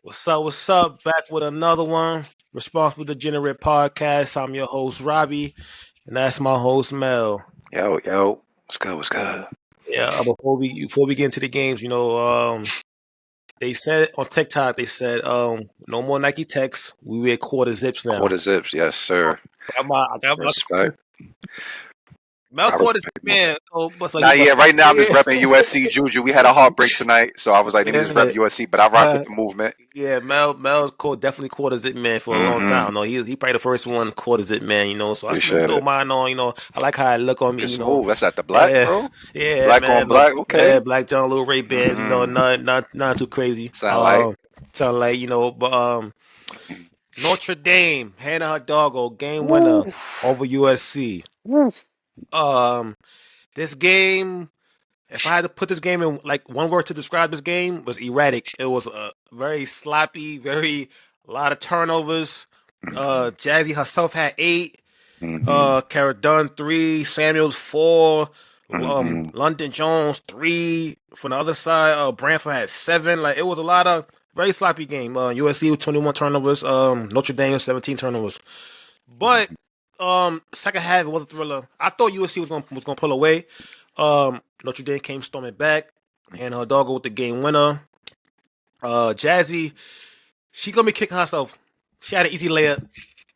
What's up? What's up? Back with another one. Responsible Degenerate podcast. I'm your host Robbie, and that's my host Mel. Yo, what's good? What's good? Yeah. Before we get into the games, they said on TikTok, they said, no more Nike Techs. We wear quarter zips now. Quarter zips, yes, sir. I got my Respect. Mel I quarter respect zip, my. man. Oh, but so Nah, yeah, right now I'm just yeah. repping USC JuJu. We had a heartbreak tonight, so I was like, let me just rep Yeah. USC. But I rock with the movement. Yeah, Mel's definitely quarter zip man for a long Mm-hmm. time. No, he probably the first one quarter zip man. So I still Appreciate throw it. mine on. I like how it look on me. It's smooth. That's at the black, Yeah, bro. yeah, Black on man. Look, black. yeah, Okay. Black John, little Ray Bans. Mm-hmm. Not too crazy. Sound like. Sound like but Notre Dame handing her doggo game winner Woo. over USC. Woo. This game. If I had to put this game in like one word to describe this game, was erratic. It was very sloppy, a lot of turnovers. Mm-hmm. Jazzy herself had 8. Mm-hmm. Cara Dunn 3, Samuels 4, Mm-hmm. London Jones 3. From the other side, Branford had 7. Like it was a lot of very sloppy game. USC with 21 turnovers, Notre Dame with 17 turnovers. But second half it was a thriller. I thought USC was gonna pull away. Notre Dame came storming back, and her doggo with the game winner. Jazzy, she gonna be kicking herself. She had an easy layup.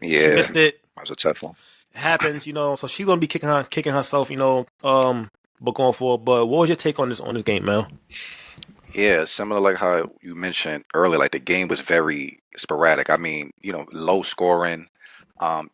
She Yeah, missed it. that was a tough one. It happens, So she's gonna be kicking herself, but going forward. But what was your take on this game, Mel? Yeah, similar like how you mentioned earlier, like the game was very sporadic. I mean, low scoring.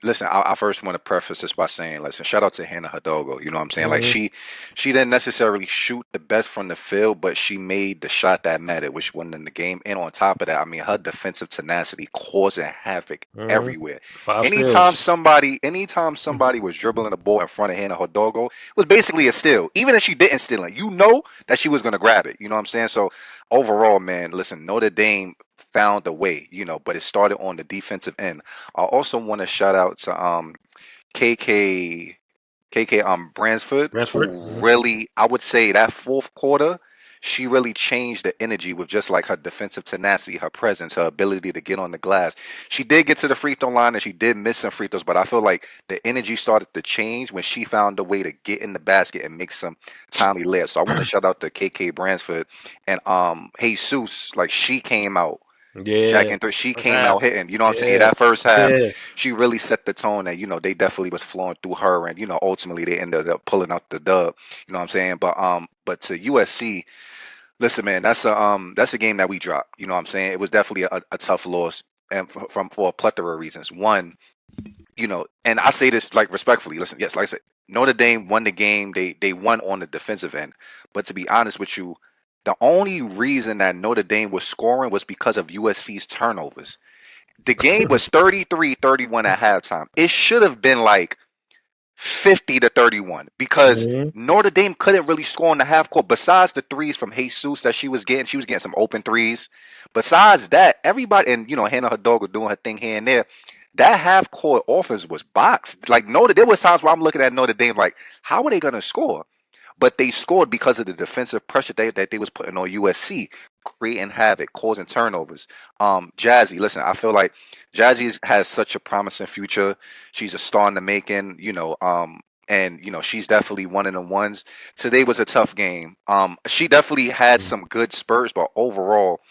Listen, I first want to preface this by saying, listen, shout out to Hannah Hidalgo. You know what I'm saying? Like Mm-hmm. she didn't necessarily shoot the best from the field, but she made the shot that mattered, which won in the game. And on top of that, I mean, her defensive tenacity causing havoc Mm-hmm. everywhere. 5 Anytime steals. somebody was dribbling the ball in front of Hannah Hidalgo, it was basically a steal. Even if she didn't steal it, you know that she was gonna grab it. You know what I'm saying? So overall, man, listen, Notre Dame found a way, but it started on the defensive end. I also want to shout out to KK Bransford, Brentford. who really, I would say that fourth quarter, she really changed the energy with just like her defensive tenacity, her presence, her ability to get on the glass. She did get to the free throw line and she did miss some free throws, but I feel like the energy started to change when she found a way to get in the basket and make some timely layups. So I want to shout out to KK Bransford and Jesus, like she came out. Jack Yeah. and three, she First came out half. hitting. You know what I'm saying? Yeah. That first half, Yeah. she really set the tone, and they definitely was flowing through her, and ultimately they ended up pulling out the dub. You know what I'm saying? But to USC, listen, man, that's a game that we dropped. You know what I'm saying? It was definitely a tough loss, and for a plethora of reasons. One, and I say this like respectfully. Listen, yes, like I said, Notre Dame won the game. They won on the defensive end, but to be honest with you, the only reason that Notre Dame was scoring was because of USC's turnovers. The game was 33-31 at halftime. It should have been like 50-31 because Mm-hmm. Notre Dame couldn't really score in the half court. Besides the threes from Jesus that she was getting some open threes. Besides that, everybody, and Hannah Hidalgo doing her thing here and there. That half court offense was boxed. Like there was times where I'm looking at Notre Dame like, how are they gonna score? But they scored because of the defensive pressure that they was putting on USC, creating havoc, causing turnovers. Jazzy, listen, I feel like Jazzy has such a promising future. She's a star in the making, and she's definitely one of the ones. Today was a tough game. She definitely had some good spurts, but overall,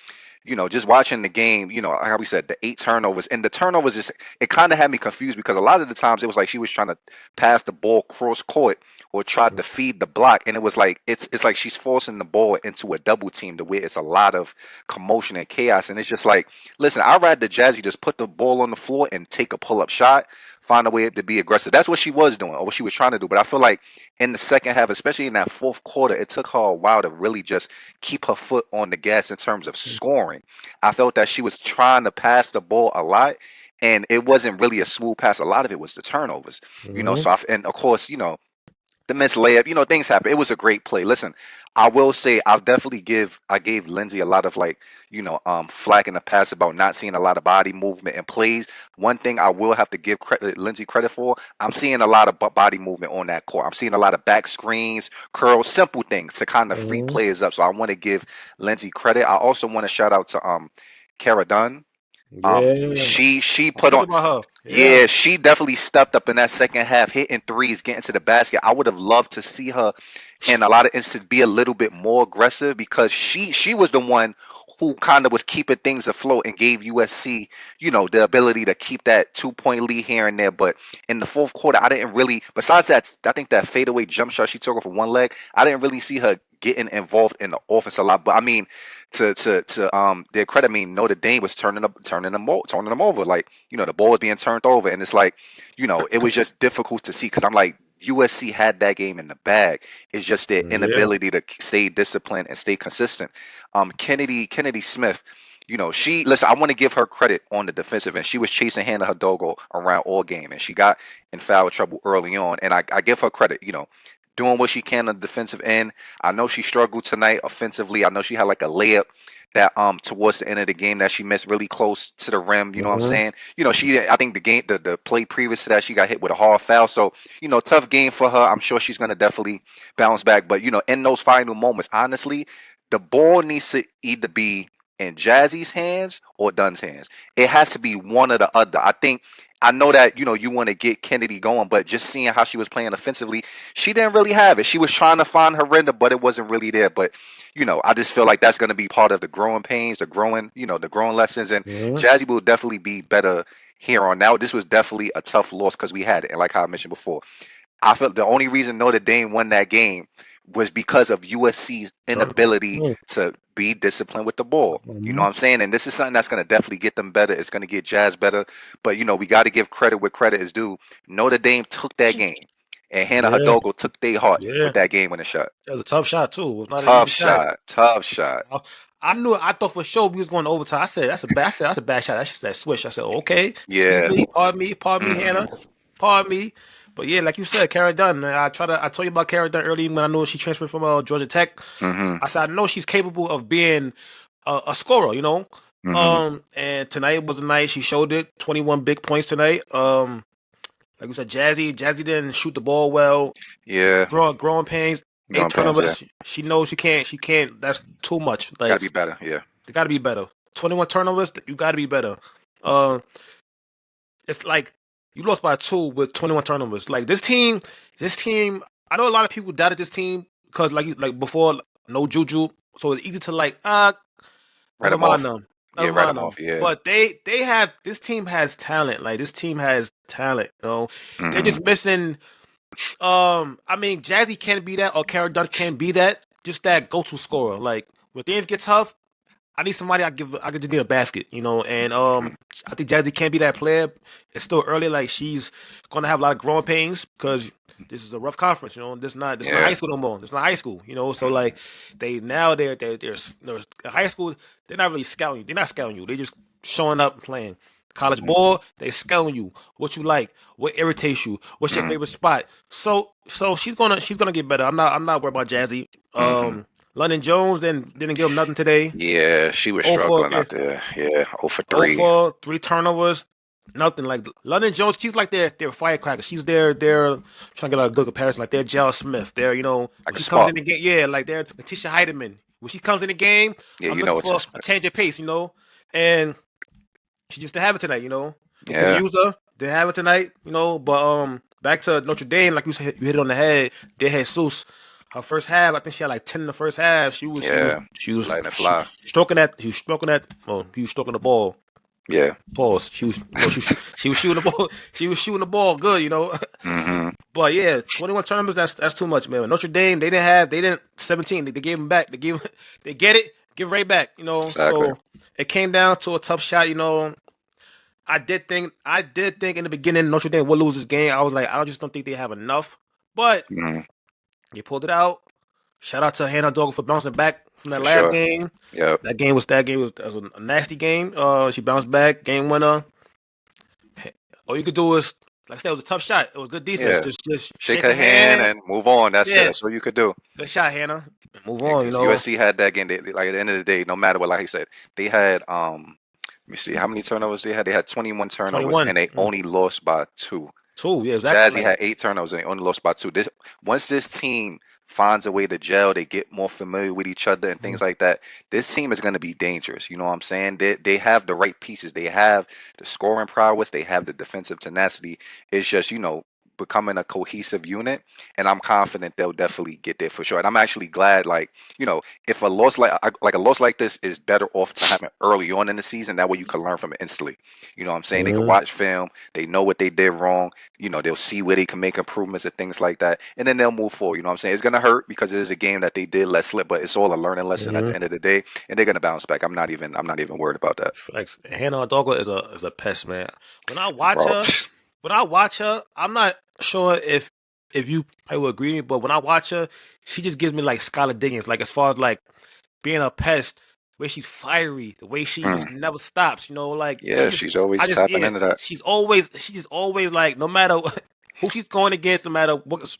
just watching the game, like how we said, the 8 turnovers and the turnovers just it kind of had me confused because a lot of the times it was like she was trying to pass the ball cross court or try to feed the block, and it was like it's like she's forcing the ball into a double team the way it's a lot of commotion and chaos, and it's just like, listen, I'd rather Jazzy just put the ball on the floor and take a pull up shot, find a way to be aggressive. That's what she was doing or what she was trying to do. But I feel like in the second half, especially in that fourth quarter, it took her a while to really just keep her foot on the gas in terms of scoring. I felt that she was trying to pass the ball a lot, and it wasn't really a smooth pass. A lot of it was the turnovers, Mm-hmm. So and of course, the missed layup. Things happen. It was a great play. Listen, I will say I gave Lindsay a lot of flack in the past about not seeing a lot of body movement in plays. One thing I will have to give Lindsay credit for, I'm seeing a lot of body movement on that court. I'm seeing a lot of back screens, curls, simple things to kind of free Mhm. players up. So I want to give Lindsay credit. I also want to shout out to Cara Dunn. Yeah, She I put forgot on. about her. Yeah, Yeah, she definitely stepped up in that second half, hitting threes, getting to the basket. I would have loved to see her in a lot of instances be a little bit more aggressive because she was the one who kind of was keeping things afloat and gave USC, the ability to keep that 2-point lead here and there. But in the fourth quarter, I didn't really, besides that, I think that fadeaway jump shot she took off of one leg, I didn't really see her getting involved in the offense a lot. But I mean, to their credit, I mean Notre Dame was turning them over. Like, the ball was being turned over, and it's like, it was just difficult to see because I'm like, USC had that game in the bag. It's just their yeah. inability to stay disciplined and stay consistent. Kennedy Smith, she listen. I want to give her credit on the defensive end. She was chasing Hannah Hidalgo around all game, and she got in foul trouble early on. And I give her credit. Doing what she can on the defensive end. I know she struggled tonight offensively. I know she had like a layup that towards the end of the game that she missed really close to the rim. You know what I'm Mhm. saying? I think the play previous to that she got hit with a hard foul. So, tough game for her. I'm sure she's gonna definitely bounce back. But in those final moments, honestly, the ball needs to either be in Jazzy's hands or Dunn's hands. It has to be one or the other. I know that you want to get Kennedy going, but just seeing how she was playing offensively, she didn't really have it. She was trying to find her rhythm, but it wasn't really there. But I just feel like that's going to be part of the growing pains, the growing lessons, and Mhm. Jazzy will definitely be better here on out. This was definitely a tough loss because we had it, and like how I mentioned before, I felt the only reason Notre Dame won that game was because of USC's inability Mhm. to be disciplined with the ball. You know what Mhm. I'm saying? And this is something that's going to definitely get them better. It's going to get Jazz better. But, we got to give credit where credit is due. Notre Dame took that game, and Hannah Yeah, Hidalgo took their heart yeah. with that game winning shot. That was a tough shot too. It was not an Tough easy shot. shot. Tough shot. I, I knew. I thought for sure we was going to overtime. I said that's a bad. I said that's a bad shot. That's just that switch. I said okay. Excuse Yeah. me. Pardon me, Hmm. Hannah. Pardon me. But yeah, like you said, Cara Dunn. Man, I told you about Cara Dunn early when I knew she transferred from Georgia Tech. Hmm. I said I know she's capable of being a scorer. Hmm. And tonight was a night she showed it. 21 big points tonight. Like you said, Jazzy didn't shoot the ball well. Yeah. Growing pains. Eight Going pans, yeah. turnovers. She knows she can't. She can't. That's too much. Got to Like be better. Yeah. they got to be better. 21 turnovers. You got to be better. Uh, it's like you lost by two with 21 turnovers. Like this team. I know a lot of people doubted this team because like before, no JuJu. So it's easy to Write never them mind off. them. Yeah, Never write mind them them. off. Yeah. But they have this team has talent. Like this team has talent. They're Hmm. just missing. I mean, Jazzy can be that, or Cara Dunn can be that. Just that go-to scorer. Like when things get tough, I need somebody. I could just need a basket, And I think Jazzy can't be that player. It's still early. Like she's gonna have a lot of growing pains because this is a rough conference. This not high Yeah. school no more. This not high school. So like they're high school. They're not really scouting you. They're not scouting you. They're just showing up and playing. College ball, they scouting you. What you like, what irritates you, what's your Hmm. favorite spot. So she's gonna get better. I'm not worried about Jazzy. Hmm. London Jones didn't give him nothing today. Yeah, she was Oh for struggling yeah, out there. Yeah, 0 for oh 3. for three turnovers, nothing like London Jones. She's like their firecracker. She's their trying to get a good comparison. Like their Jell Smith. They're when Like a she comes spark. in the game, yeah, like they're Letitia Heidemann. When she comes in the game, Yeah, I'm looking it's for just, a change of pace. And she just didn't have it tonight. They couldn't yeah. use her. They have it tonight. But back to Notre Dame, like you said, you hit it on the head. De Jesus. Her first half, I think she had like 10 in the first half. She was she was Yeah. she was Letting it fly. stroking that. He was stroking the ball. Yeah. Pause. She was shooting the ball. She was shooting the ball good. Hmm. But yeah, 21 tournaments. That's too much, man. Notre Dame, they didn't 17. They gave them back. They get it, give right back. Exactly. So it came down to a tough shot. I did think in the beginning Notre Dame would lose this game. I was like, I just don't think they have enough. But Hmm. they pulled it out. Shout out to Hannah Dog for bouncing back from that For last sure. game. Yep. That was a nasty game. She bounced back, game winner. All you could do is like I said, it was a tough shot. It was good defense. Yeah. Just Shake shake her her hand hand. and move on. That's it. Yeah, That's all you could do. good shot, Hannah. And move Yeah, on. because USC had that game. Like at the end of the day, no matter what, like I said, they had let me see how many turnovers they had. They had 21 turnovers 21. and they only lost by 2. Two. Yeah, exactly. Jazzy Like, had 8 turnovers and they only lost by 2. Once this team finds a way to gel, they get more familiar with each other and things like that. This team is going to be dangerous. You know what I'm saying? They have the right pieces. They have the scoring prowess. They have the defensive tenacity. It's just becoming a cohesive unit, and I'm confident they'll definitely get there for sure. And I'm actually glad, like if a loss like this is better off to happen early on in the season. That way you can learn from it instantly. You know what I'm saying? They can watch film. They know what they did wrong. They'll see where they can make improvements and things like that, and then they'll move forward. You know what I'm saying? It's gonna hurt because it is a game that they did let slip, but it's all a learning lesson at the end of the day, and they're gonna bounce back. I'm not even worried about that, Flex. Hannah Dogger is a pest, man. When I watch bro. her, I'm not sure if you probably would agree with me, but when I watch her, she just gives me like Skylar Diggins, like as far as like being a pest, where she's fiery, the way she just Mm. never stops, like Yeah, she's always tapping into that. she just always like no matter who she's going against, no matter what,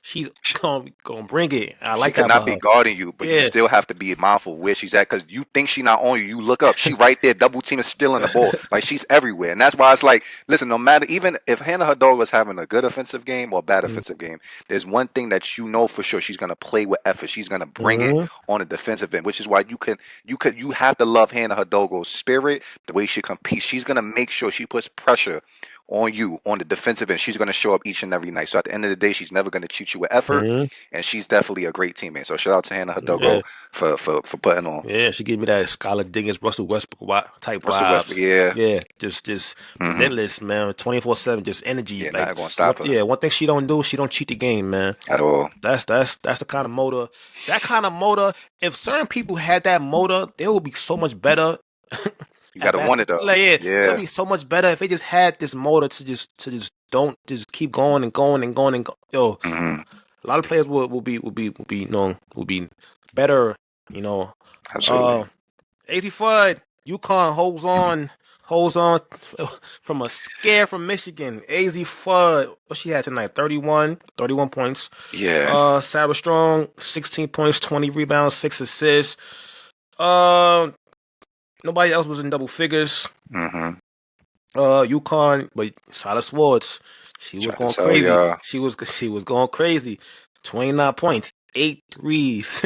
she's gonna bring it. I She like that cannot about be her. guarding you, but you Yeah. still have to be mindful where she's at because you think she not on you. You look up, she right there, double team is stealing the ball. Like she's everywhere. And that's why it's like, listen, no matter even if Hannah Hadol was having a good offensive game or a bad offensive game, there's one thing that you know for sure. She's gonna play with effort. She's gonna bring it Mhm. on the defensive end, which is why you have to love Hannah Hadogo's spirit, the way she competes. She's gonna make sure she puts pressure on you on the defensive end. She's gonna show up each and every night. So at the end of the day, she's never gonna cheat you with effort, Mhm. and she's definitely a great teammate. So shout out to Hannah Hadogo Yeah. for putting on. Yeah, she gave me that Skylar Diggins, Russell Westbrook type Russell Westbrook, vibes. yeah, Yeah, just hmm relentless, man. 24/7, just energy. yeah, Like not gonna stop her one thing she don't do, she don't cheat the game, man. at all. That's the kind of motor. That kind of motor. If certain people had that motor, they would be so much better You at gotta want it basketball. though. Like, yeah, they'll Yeah, be so much better if they just had this motor to just don't just keep going and going and going and go. Yo, hmm a lot of players will be better. You know, absolutely. uh, AZ Fudd, Uconn holds on from a scare from Michigan. AZ Fudd, what she had tonight? 31 points. Yeah, Sarah Strong, 16 points, 20 rebounds, 6 assists. Uh, Nobody else was in double figures. hmm Uconn, but Silas Swartz, she was trying to going tell crazy. y'all. She was going crazy. 29 points, 8 threes.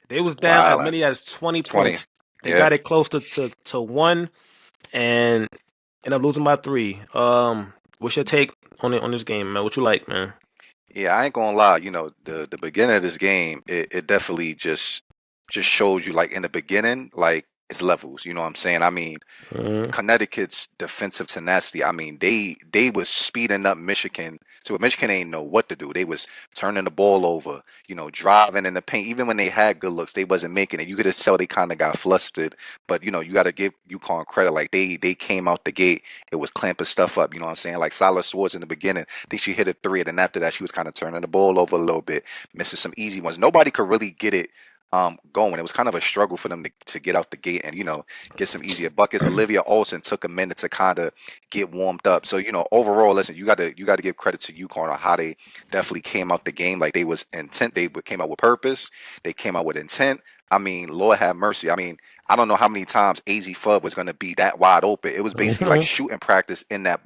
They was down as Wow, many as 20 20. points. They Yeah, got it close to one and ended up losing by 3. What's your take on this game, man? What you like, man? yeah. I ain't gonna lie. The beginning of this game, it definitely just shows you like in the beginning, like it's levels. You know what I'm saying? I mean, Mm-hmm. Connecticut's defensive tenacity. I mean, they was speeding up Michigan, so Michigan ain't know what to do. They was turning the ball over, driving in the paint. Even when they had good looks, they wasn't making it. You could just tell they kind of got flustered. But you got to give UConn credit. Like they came out the gate, it was clamping stuff up. You know what I'm saying? Like Silas Swords in the beginning, I think she hit a three, and then after that, she was kind of turning the ball over a little bit, missing some easy ones. Nobody could really get it going. It was kind of a struggle for them to get out the gate and get some easier buckets. Olivia Olsen took a minute to kind of get warmed up. So overall, listen, you got to give credit to UConn on how they definitely came out the game like they was intent. They came out with purpose. They came out with intent. I mean, Lord have mercy. I mean, I don't know how many times AZ Fudd was going to be that wide open. It was basically like shooting practice in the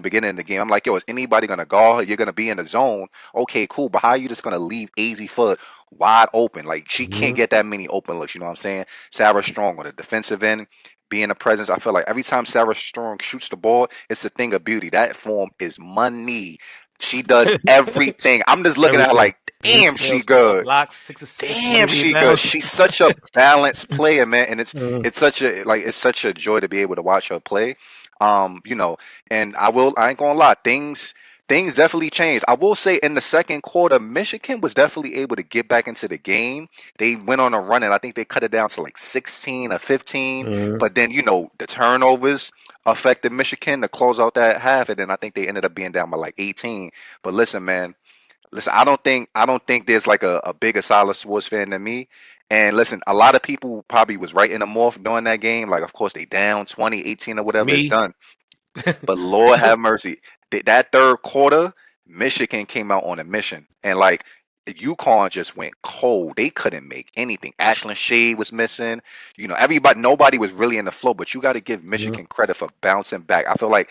beginning of the game. I'm like, yo, is anybody going to guard her? You're going to be in the zone. Okay, cool. But how are you just going to leave AZ Fudd wide open? Like she can't get that many open looks. You know what I'm saying? Sarah Strong on the defensive end, being a presence. I feel like every time Sarah Strong shoots the ball, it's a thing of beauty. That form is money. She does everything. I'm just looking at her Everything. like, 3 damn, she steals, 12 good. blocks, 6 assists, 20 Damn, she good. rebounds. She's such a balanced player, man, and it's Mm. it's such a like it's such a joy to be able to watch her play. And I ain't gonna lie, things definitely changed. I will say in the second quarter, Michigan was definitely able to get back into the game. They went on a run, and I think they cut it down to like 16 or 15. Mm. But then the turnovers affected Michigan to close out that half, and then I think they ended up being down by like 18. But listen, man. Listen, I don't think there's like a bigger Silas sports fan than me. And listen, a lot of people probably was right in the morph during that game. Like, of course, they down 20, 18 or whatever. It's Me, done. But Lord have mercy, that third quarter, Michigan came out on a mission, and like UConn just went cold. They couldn't make anything. Ashlyn Shade was missing. Nobody was really in the flow. But you got to give Mhm. Michigan credit for bouncing back. I feel like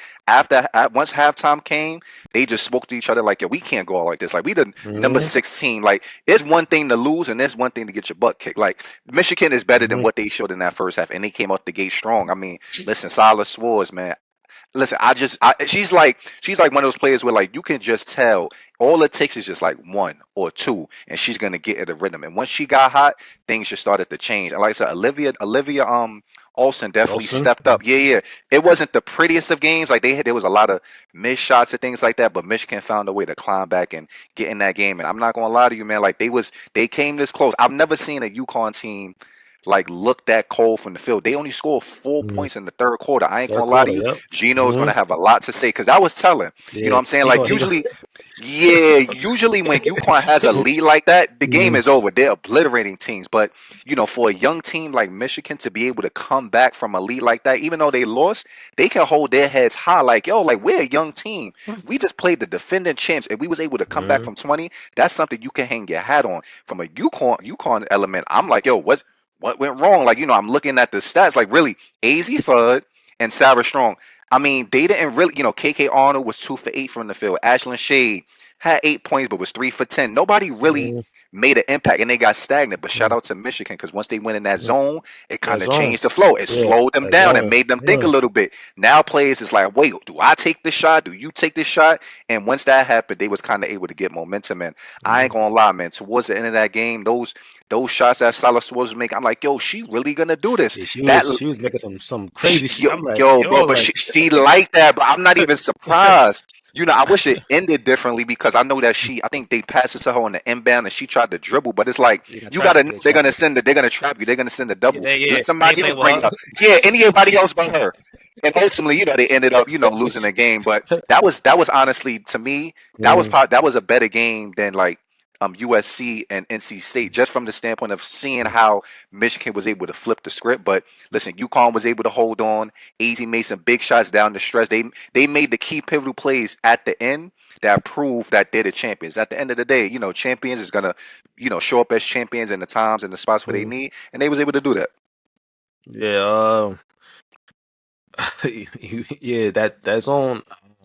once halftime came, they just spoke to each other like, "Yo, we can't go out like this. Like we the number Mhm. 16. Like it's one thing to lose, and it's one thing to get your butt kicked. Like Michigan is better than Mhm. what they showed in that first half, and they came out the gate strong. I mean, listen, Silas Swords, man. Listen, she's like one of those players where like you can just tell all it takes is just like one or two, and she's gonna get at the rhythm. And once she got hot, things just started to change. And like I said, Olivia Olsen definitely Olsen. stepped up. Yeah. It wasn't the prettiest of games. Like there was a lot of missed shots and things like that, but Michigan found a way to climb back and get in that game. And I'm not gonna lie to you, man. Like they came this close. I've never seen a UConn team like look that cold from the field. They only scored 4 points in the third quarter. I ain't Third gonna lie to quarter. you. Yep. Gino is gonna Mhm. have a lot to say because I was telling, you know Yeah. what I'm saying? He Like going. He going. usually when UConn has a lead like that, the game Mhm. is over. They're obliterating teams. But for a young team like Michigan to be able to come back from a lead like that, even though they lost, they can hold their heads high. Like, yo, like we're a young team. We just played the defending champs and we was able to come back Mhm. from 20. That's something you can hang your hat on. From a UConn element, I'm like, yo, what went wrong? Like, I'm looking at the stats, like really, AZ Fudd and Sarah Strong. I mean, they didn't really, KK Arnold was 2 for 8 from the field. Ashlyn Shade had 8 points, but was 3 for 10. Nobody really Mhm. made an impact and they got stagnant. But shout Mhm. out to Michigan because once they went in that zone, it kind That's of on. changed the flow. It Yeah. slowed them That's down and on. made them think a Yeah. little bit. Now players is like, wait, do I take this shot? Do you take this shot? And once that happened, they was kind of able to get momentum. And I ain't Mhm. gonna lie, man. Towards the end of that game, those shots that Salas was making, I'm like, yo, she really gonna do this. Yeah, she That was she was making some crazy shit. I'm like, bro, yo, but like she like that, but I'm not even surprised. I wish it ended differently because I know that I think they passed it to her on the inbound and she tried to dribble, but it's like they got you gotta trapped. know They they're trapped gonna her. they're gonna trap you, they're gonna send a Yeah, double. Let they ain't somebody else playing with bring it her. up. Yeah, anybody else but her. And ultimately, they ended up, losing the game. But that was honestly to me, Mhm. that was a better game than like USC and NC State, just from the standpoint of seeing how Michigan was able to flip the script. But listen, UConn was able to hold on. Easy made some big shots down the stretch. They made the key pivotal plays at the end that proved that they're the champions. At the end of the day, champions is gonna, show up as champions in the times and the spots where they Mhm. need, and they was able to do that. Yeah. Yeah. That's on.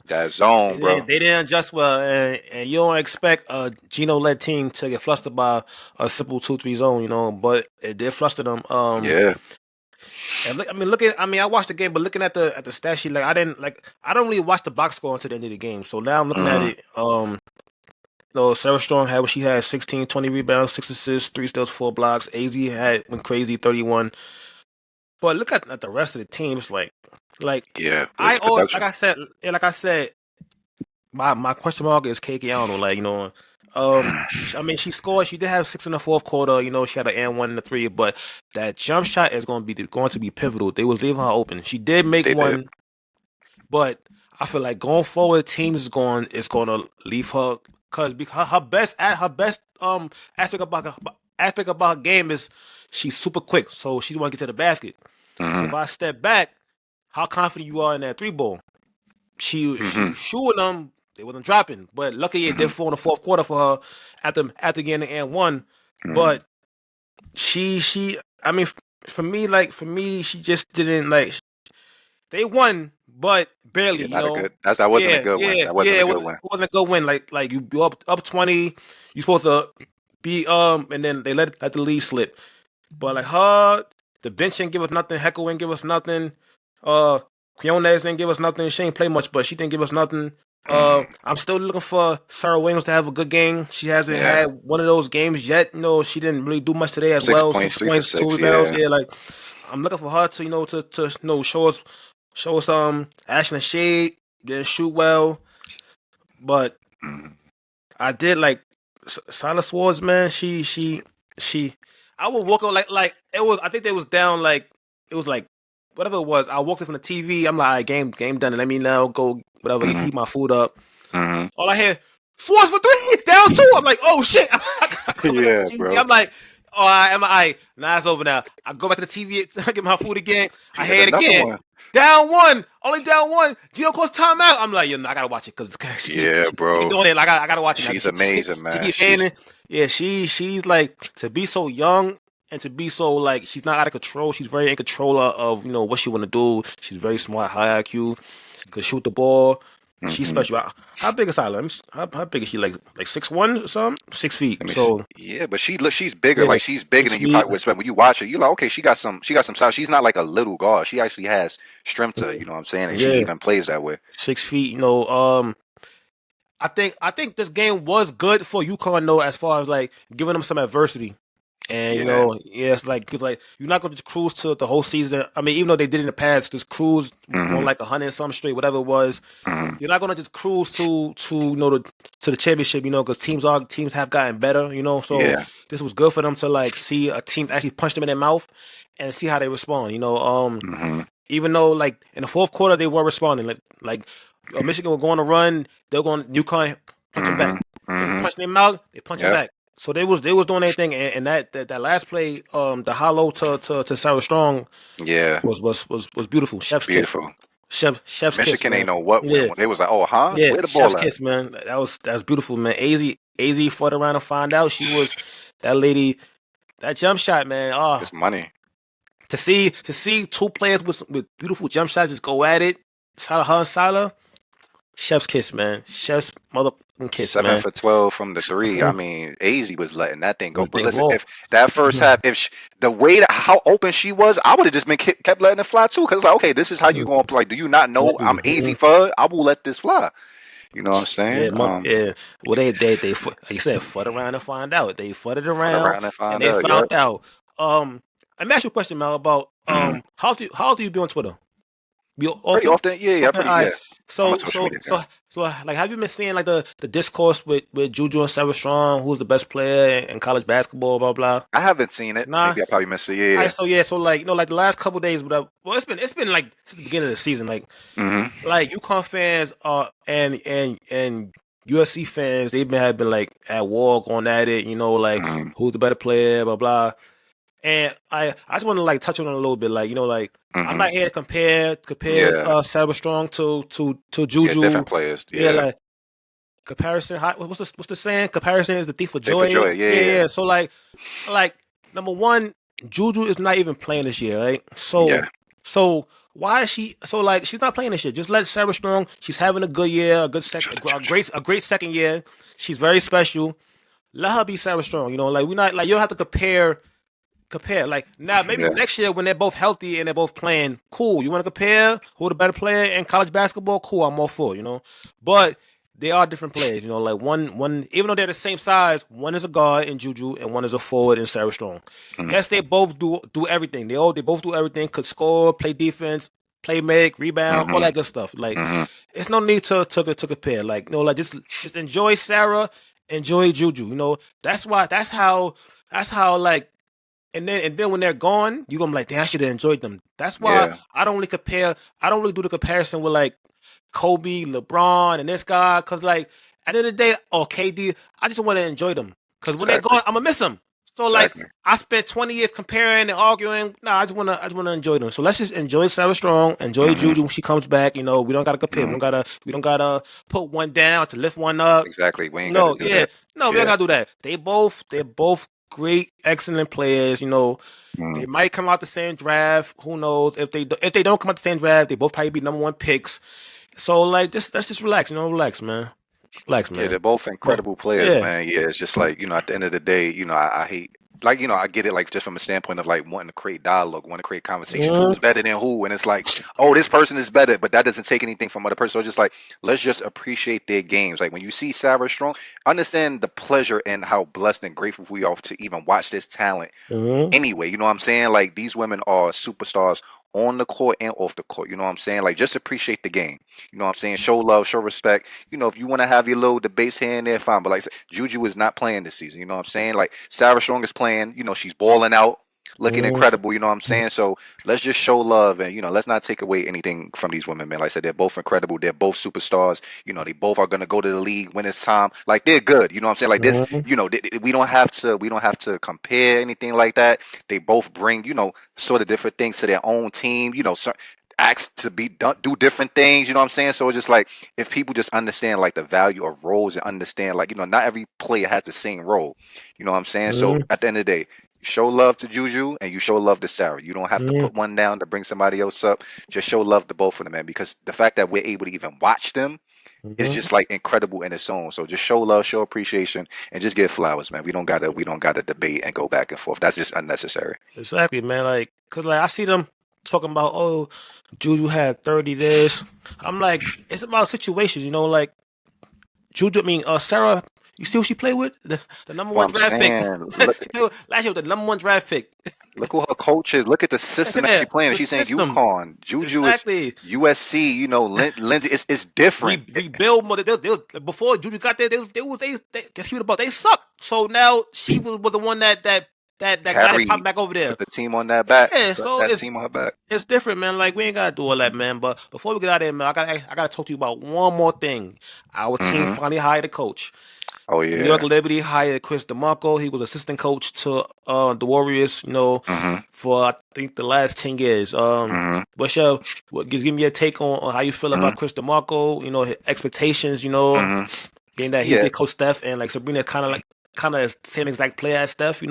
That zone, They, bro. they didn't adjust well, and you don't expect a Gino-led team to get flustered by a simple 2-3 zone, but it did fluster them. Yeah. And look, I watched the game, but looking at the stat sheet, like I don't really watch the box score until the end of the game. So now I'm looking at Mm-hmm. it. Sarah Strong had what she had: 16, 20 rebounds, 6 assists, 3 steals, 4 blocks. AZ went crazy, 31. But look at the rest of the teams, like Yeah. I It's always, production. like I said, my question mark is KK Arnold. She scored. She did have 6 in the fourth quarter. She had an and 1 in the three, but that jump shot is going to be pivotal. They was leaving her open. She did make They did. one, but I feel like going forward, teams is going to leave her because her best aspect about her game is she's super quick, so she want to get to the basket. So Mm-hmm. if I step back, how confident you are in that three ball? She Mm-hmm. was shooting them. They wasn't dropping, but luckily it did Mm-hmm. fall in the fourth quarter for her after getting the and one. Mm-hmm. But she I mean for me she just didn't like they won but barely, Yeah, not a good. That wasn't a yeah, good one. yeah, That yeah. wasn't a It good wasn't, one. it wasn't a good win. Like you up 20, you supposed to be and then they let the lead slip. But like her, the bench didn't give us nothing. Heckle didn't give us nothing. Uh, Quiones didn't give us nothing. She didn't play much, but she didn't give us nothing. Mm-hmm. I'm still looking for Sarah Williams to have a good game. She hasn't Yeah. had one of those games yet. She didn't really do much today as Six well. points, Six three for points, two six. rebounds. Yeah. Yeah, like I'm looking for her to show us action and shade. Didn't shoot well, but Mm-hmm. I did like Silas Swords, man. She. I would walk out like it was. I think they was down like it was like whatever it was. I walked in from the TV. I'm like, all right, game done. Let me now go whatever Mm-hmm. heat my food up. Mm-hmm. All I hear Swords for three down two. I'm like, oh shit. I come in the Yeah, TV. bro. I'm like, Oh, I. Nah, it's over now. I go back to the TV, get my food again. I She hit hear it another again. one. Down one, only down one. Gio calls timeout. I'm like, I gotta watch it because Yeah, she keep bro. doing it. Like, I gotta watch it now. She's amazing, She man. keep hitting She's it. Yeah, she's like to be so young and to be so like she's not out of control. She's very in control of what she want to do. She's very smart, high IQ, could shoot the ball. She's hmm special. How big is Tyler? How big is she? Like 6'1" or something? 6 feet. Let me see. So Yeah, but she's bigger. yeah, Like she's bigger six than you feet. probably would expect. When you watch her, you're like, okay, she got some size. She's not like a little guard. She actually has strength to her, you know what I'm saying? And she Yeah, even plays that way. 6 feet. I think this game was good for UConn though, as far as like giving them some adversity. And Yeah. yeah, it's like 'cause, like you're not gonna just cruise to the whole season. I mean, even though they did in the past, just cruise on hmm like 100 and some straight, whatever it was. hmm You're not gonna just cruise to the championship, because teams have gotten better. So Yeah. this was good for them to like see a team actually punch them in their mouth and see how they respond. hmm Even though like in the fourth quarter they were responding, like Michigan were going to run, they're going UConn punching back. hmm They hmm punching them out, they punching Yep. back. So they was doing anything, and that last play, the hollow to Sarah Strong Yeah. was beautiful. Chef's kiss, Beautiful. chef's kiss, Michigan ain't man. know what Yeah, went. They was like, oh, huh? yeah, Where the chef's ball at? kiss, man. That was beautiful, man. Az fought around to find out she was that lady. That jump shot, man. Oh, It's money. to see two players with beautiful jump shots just go at it. Salah and Salah, chef's kiss, man. Chef's motherfucking kiss, Seven man. for 12 from the three. I mean, AZ was letting that thing go. Was But they listen, ball? if that first half, the way that how open she was, I would have just been kept letting it fly too. Because like, okay, this is how you going to play. Do you not know I'm AZ for? I will let this fly. You know what I'm Yeah, saying? yeah. Well, like you said, fought around to find out. They fought Fuck around around and and find they out. Yep. found out. Let me ask you a question, Mel, about how do you be on Twitter? Be Pretty often? often. Yeah, yeah. Okay, all Pretty. right. Yeah. I'm a So social so media so guy. so like, have you been seeing like the discourse with JuJu and Sarah Strong, who's the best player in college basketball, blah blah? I haven't seen it. Nah. Maybe I probably missed it. All Yeah. right, so yeah, so like like the last couple days, but it's been like since the beginning of the season, Mm-hmm. like UConn fans and USC fans, have been like at war going at it, like Mm-hmm. who's the better player, blah blah. And I just want to like touch on it a little bit, like I'm Mm-hmm. not here to compare Yeah. Sarah Strong to Yeah. Juju. Different players. Yeah, Yeah. like comparison. What's the saying? Comparison is the thief of They for joy. joy. Yeah. Yeah, Yeah. yeah. So like number one, Juju is not even playing this year, right? Yeah. So why is she? So like she's not playing this year. Just let Sarah Strong. She's having a good year, a good second, a great second year. She's very special. Let her be Sarah Strong. Like we're not like you don't have to compare. Like now, maybe Yeah. next year when they're both healthy and they're both playing, cool. You want to compare who the better player in college basketball? Cool, I'm all for. But they are different players. Like one, even though they're the same size, one is a guard in Juju and one is a forward in Sarah Strong. Mm-hmm. Yes, they both do everything. They both do everything. Could score, play defense, play make, rebound, all Mm-hmm. that good stuff. Like, Mm-hmm. it's no need to compare. Like, like just enjoy Sarah, enjoy Juju. That's how like and then when they're gone, you're gonna be like, damn, I should have enjoyed them. That's why Yeah. I don't really compare. I don't really do the comparison with like Kobe, LeBron, and this guy, cause like at the end of the day, or KD, I just want to enjoy them. Cause when they're Exactly. gone, I'm gonna miss them. So like Exactly. I spent 20 years comparing and arguing. Nah, I just wanna enjoy them. So let's just enjoy Sarah Strong, enjoy Mm-hmm. Juju when she comes back. We don't gotta compare. Mm-hmm. We don't gotta put one down to lift one up. Exactly. We ain't got to No, do yeah, that. no, we don't Yeah. gotta do that. They're both great, excellent players. Mm-hmm. They might come out the same draft. Who knows? If they don't come out the same draft, they both probably be number one picks. So like, let's just relax. Relax, man. Relax, Yeah, man. they're both But incredible players, yeah, man. Yeah, it's just like, at the end of the day, I hate, like, I get it, like, just from a standpoint of like wanting to create dialogue, wanting to create conversation, mhm, who's better than who, and it's like, oh, this person is better, but that doesn't take anything from other person. So it's just like, let's just appreciate their games. Like when you see Sarah Strong, understand the pleasure and how blessed and grateful we are to even watch this talent mhm, anyway. You know what I'm saying? Like these women are superstars on the court and off the court. You know what I'm saying? Like just appreciate the game. You know what I'm saying? Show love, show respect. If you want to have your little debates here and there, fine. But like I said, Juju is not playing this season. You know what I'm saying? Like Sarah Strong is playing. She's balling out. looking incredible. You know what I'm saying? So let's just show love, and let's not take away anything from these women, man. Like I said, they're both incredible. They're both superstars. They both are gonna go to the league when it's time. Like they're good. You know what I'm saying? Like this. We don't have to compare anything like that. They both bring sort of different things to their own team. Acts to do different things. You know what I'm saying? So it's just like if people just understand like the value of roles and understand like not every player has the same role. You know what I'm saying? So at the end of the day, you show love to JuJu and you show love to Sarah. You don't have to put one down to bring somebody else up. Just show love to both of them, man. Because the fact that we're able to even watch them is just like incredible in its own. So just show love, show appreciation, and just give flowers, man. We don't gotta debate and go back and forth. That's just unnecessary. Exactly, man. Like, cause like I see them talking about, oh, JuJu had 30 this. I'm like, it's about situations, like JuJu. I mean, Sarah. You see who she played with? The number What one I'm draft pick. saying, Last year, with the number one draft pick. look who her coach is. Look at the system that Yeah, she's playing. the She's saying system. Uconn. JuJu is Exactly. USC. Lindsay. It's different. Rebuild more. Before JuJu got there, guess what about they sucked. So now she was the one that got it popped back over there. Put the team on that back. Yeah, so that team on her back. it's different, man. Like we ain't gotta do all that, man. But before we get out of here, man, I gotta talk to you about one more thing. Our team finally hired a coach. Oh yeah. New York Liberty hired Chris DeMarco. He was assistant coach to the Warriors, for I think the last 10 years. Give me your take on how you feel about Chris DeMarco, his expectations, being that he did coach Steph and like Sabrina kind of same exact player as Steph,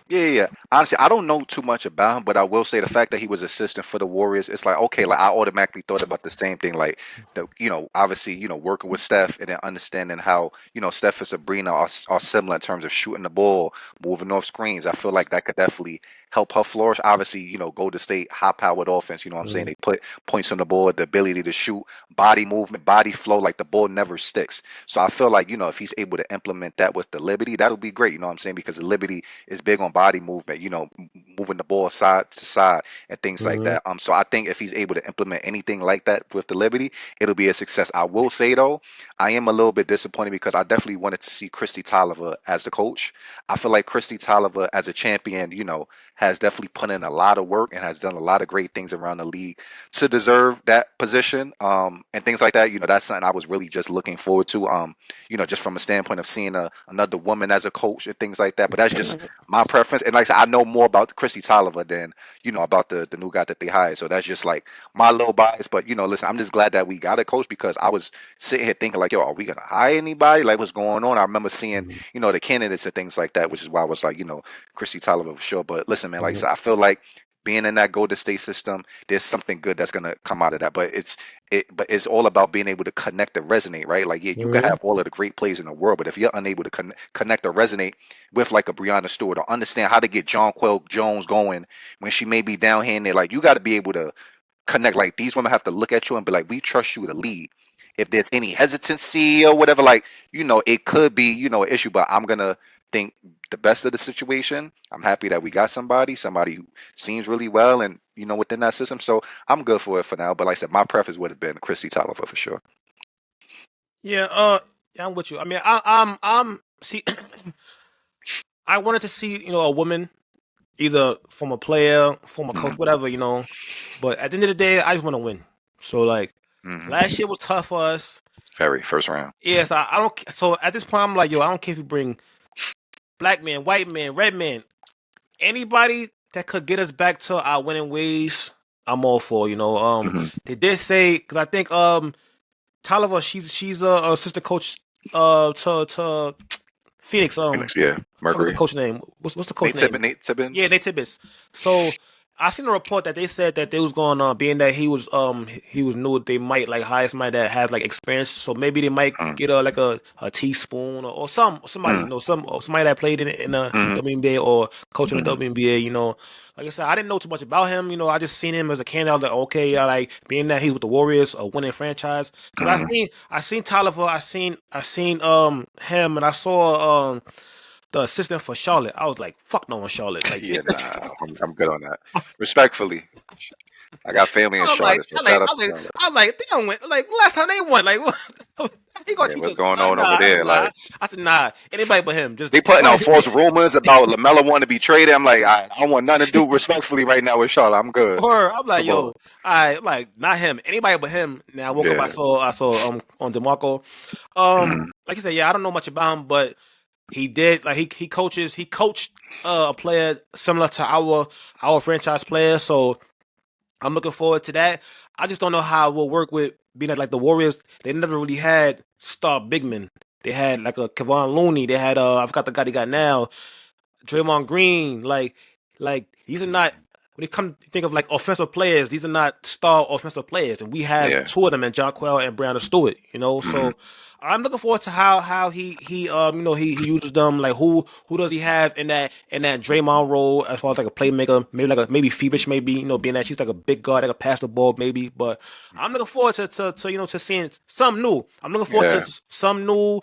Yeah. Honestly, I don't know too much about him, but I will say the fact that he was assistant for the Warriors, it's like okay, like I automatically thought about the same thing, like obviously, working with Steph and then understanding how Steph and Sabrina are similar in terms of shooting the ball, moving off screens. I feel like that could definitely help her flourish. Obviously, Golden State high-powered offense. You know what I'm saying? They put points on the board, the ability to shoot, body movement, body flow, like the ball never sticks. So I feel like if he's able to implement that with the Liberty, that'll be great. You know what I'm saying? Because the Liberty is big on body movement. Moving the ball side to side and things like that. So I think if he's able to implement anything like that with the Liberty, it'll be a success. I will say though, I am a little bit disappointed because I definitely wanted to see Christy Tolliver as the coach. I feel like Christy Tolliver as a champion, has definitely put in a lot of work and has done a lot of great things around the league to deserve that position. And things like that. That's something I was really just looking forward to. Just from a standpoint of seeing another woman as a coach and things like that. But that's just my preference. And like I said, I know more about Christy Tolliver than about the new guy that they hired. So that's just like my little bias. But listen, I'm just glad that we got a coach because I was sitting here thinking like, yo, are we gonna hire anybody? Like, what's going on? I remember seeing the candidates and things like that, which is why I was like, Christy Tolliver for sure. But listen, man, like I said, I feel like being in that Golden State system, there's something good that's gonna come out of that. But it's all about being able to connect and resonate, right? Like, yeah, you can have all of the great plays in the world, but if you're unable to connect or resonate with like a Breonna Stewart or understand how to get Jonquel Jones going when she may be down here and there, like you got to be able to connect. Like these women have to look at you and be like, we trust you to lead. If there's any hesitancy or whatever, like it could be an issue, but I'm gonna think the best of the situation. I'm happy that we got somebody who seems really well and within that system. So I'm good for it for now. But like I said, my preference would have been Christy Tolliver for sure. Yeah, I'm with you. I mean, I'm see. I wanted to see a woman, either from a player, from a coach, whatever, But at the end of the day, I just want to win. So like, last year was tough for us. Very first round. Yes, I don't. So at this point, I'm like, yo, I don't care if you bring black man, white man, red man, anybody that could get us back to our winning ways. I'm all for. They did say because I think Tolliver, she's a assistant coach to Phoenix. Phoenix, yeah. Mercury. What's the coach name? What's the coach name? Nate Tibbins. Yeah, Nate Tibbins. So I seen a report that they said that they was going on, being that he was new, they might like hire somebody that has like experience. So maybe they might get a teaspoon or somebody somebody that played in the WNBA or coaching the WNBA. Like I said, I didn't know too much about him. I just seen him as a candidate. I was like, okay, like being that he's with the Warriors, a winning franchise. Because I seen Tolliver, I seen him, and I saw the assistant for Charlotte. I was like, fuck no on Charlotte. Like, yeah, I'm good on that. Respectfully, I got family in Charlotte. I'm like, they don't win. Like last time they won. Like, what? He gonna Yeah, teach what's us. going on over Nah, there? nah. Like I said, nah. Anybody but him. Just they putting out false rumors about LaMelo wanting to be traded. I'm like, I don't want nothing to do respectfully right now with Charlotte. I'm good. Or I'm like, Come on. yo, I'm like, not him. Anybody but him. Now I woke up, Yeah. I saw on DeMarco. Like I said, yeah, I don't know much about him, but he did he coached a player similar to our franchise player. So I'm looking forward to that. I just don't know how it will work with being like the Warriors. They never really had star big men. They had like a Kevon Looney. They had I forgot the guy they got now, Draymond Green. Like these are not when it come to think of like offensive players. These are not star offensive players, and we have Yeah. two of them, and John Quell and Brandon Stewart. So I'm looking forward to how he uses them. Like who does he have in that Draymond role as far as like a playmaker, maybe Phoebus, maybe being that she's like a big guard that can pass the ball, maybe. But I'm looking forward to seeing some new. I'm looking forward Yeah. to some new.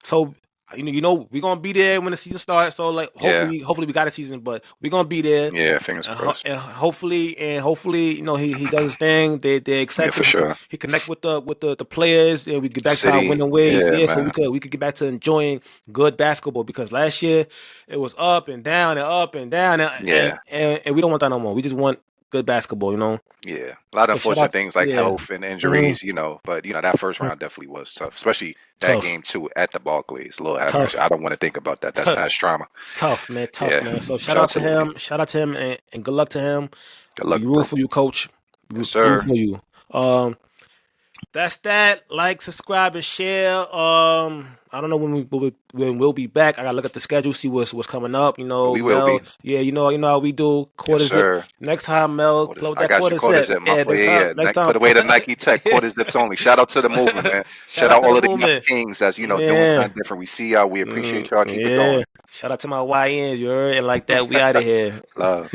So we're gonna be there when the season starts. So like Yeah. hopefully we got a season, but we're gonna be there. Yeah. Fingers crossed. And hopefully he does his thing. They Yeah, accept for him. sure. He connect with the players, and we get back to our City. winning ways. Yeah, Yeah, so man. we could get back to enjoying good basketball because last year it was up and down and up and down, Yeah. and we don't want that no more. We just want good basketball. Yeah, a lot of So shout unfortunate out, things like yeah, health and injuries, but that first round definitely was tough, especially that tough, game too at the Barclays. Lord have mercy, tough. I don't want to think about that. That's past trauma. Tough man, Yeah, So shout shout out out to to the league. him. Shout out to him, and good luck to him. Good We luck, root bro. for you, coach. Yes, Root sir. for you. That's that. Like, subscribe, and share. I don't know when we'll be back. I gotta look at the schedule, see what's coming up. We will Mel. be. Yeah, you know how we do. Yes, Quarter zip. sir. Next time, Mel, play with I that got you. quarter Quarter zip. zip, my Yeah, foot. Yeah, next Put time. away the Nike Tech quarter zips only. Shout out to the movement, man. Shout Shout out out to the all of the young movement. kings as doing Yeah. something different. We see y'all. We appreciate y'all. Keep it Yeah. going. Shout out to my YNs. You heard? And like that, we out of here. Love.